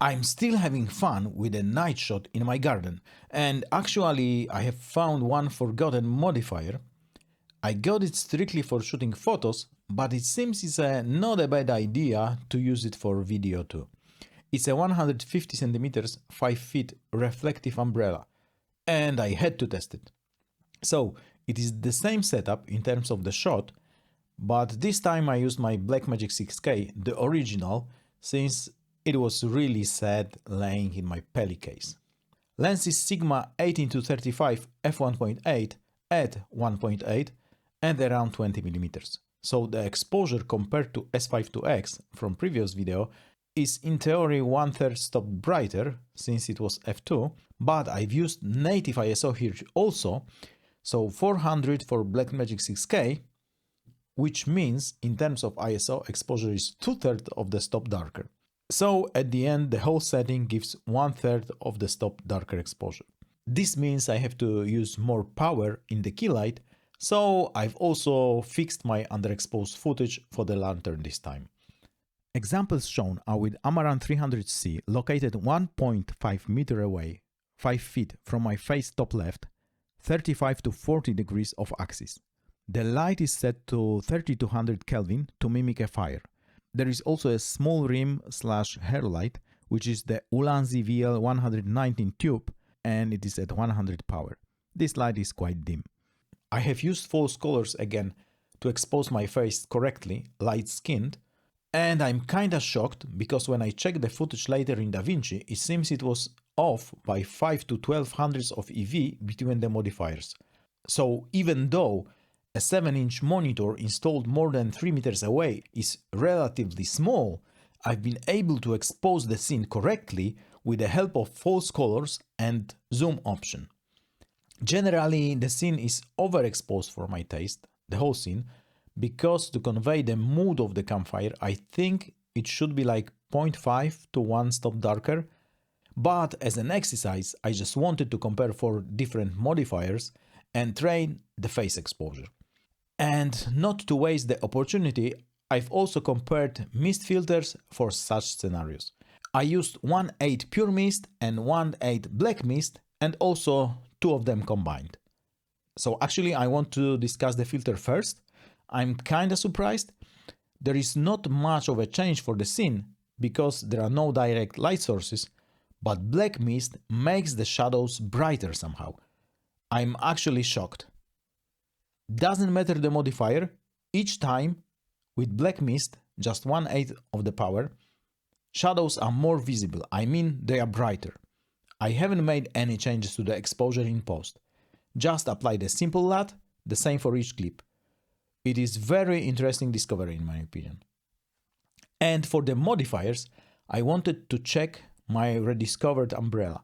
I'm still having fun with a night shot in my garden, and actually I have found one forgotten modifier. I got it strictly for shooting photos, but it seems it's not a bad idea to use it for video too. It's a 150 cm 5 feet reflective umbrella, and I had to test it. So it is the same setup in terms of the shot, but this time I used my Blackmagic 6K, the original, since it was really sad laying in my Peli case. Lens is Sigma 18-35 f1.8 at 1.8 and around 20mm. So the exposure compared to S5IIX from previous video is in theory 1/3 stop brighter since it was f2, but I've used native ISO here also, so 400 for Blackmagic 6K, which means in terms of ISO exposure is 2/3 of the stop darker. So at the end the whole setting gives 1/3 of the stop darker exposure. This means I have to use more power in the key light, so I've also fixed my underexposed footage for the lantern this time. Examples shown are with Amaran 300C located 1.5 meter away, 5 feet from my face top left, 35 to 40 degrees off axis. The light is set to 3200 Kelvin to mimic a fire. There is also a small rim/hair light, which is the Ulanzi VL119 tube, and it is at 100 power. This light is quite dim. I have used false colors again to expose my face correctly, light-skinned, and I'm kinda shocked because when I checked the footage later in DaVinci, it seems it was off by 5 to 12 hundredths of EV between the modifiers. So even though a 7-inch monitor installed more than 3 meters away is relatively small, I've been able to expose the scene correctly with the help of false colors and zoom option. Generally, the scene is overexposed for my taste, the whole scene, because to convey the mood of the campfire, I think it should be like 0.5 to 1 stop darker, but as an exercise, I just wanted to compare 4 different modifiers and train the face exposure. And not to waste the opportunity, I've also compared mist filters for such scenarios. I used 1.8 pure mist and 1.8 black mist, and also 2 of them combined. So actually I want to discuss the filter first. I'm kinda surprised. There is not much of a change for the scene because there are no direct light sources, but black mist makes the shadows brighter somehow. I'm actually shocked. Doesn't matter the modifier, each time with black mist, just 1/8 of the power, shadows are more visible, I mean they are brighter. I haven't made any changes to the exposure in post, just applied a simple LUT, the same for each clip. It is very interesting discovery in my opinion. And for the modifiers, I wanted to check my rediscovered umbrella.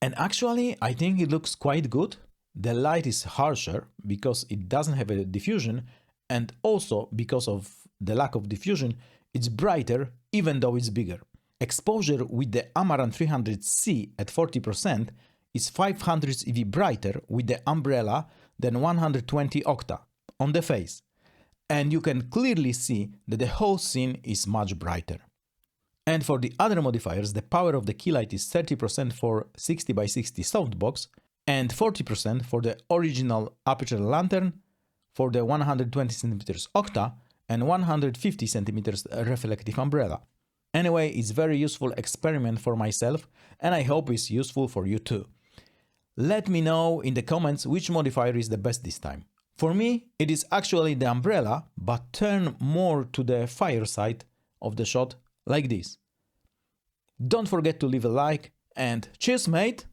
And actually I think it looks quite good. The light is harsher because it doesn't have a diffusion, and also because of the lack of diffusion, it's brighter even though it's bigger. Exposure with the Amaran 300C at 40% is 500 EV brighter with the umbrella than 120 octa on the face, and you can clearly see that the whole scene is much brighter. And for the other modifiers, the power of the key light is 30% for 60x60 softbox, and 40% for the original Aputure lantern, for the 120 cm octa and 150 cm reflective umbrella. Anyway, it's very useful experiment for myself, and I hope it's useful for you too. Let me know in the comments which modifier is the best this time. For me, it is actually the umbrella, but turn more to the fire side of the shot like this. Don't forget to leave a like, and cheers mate!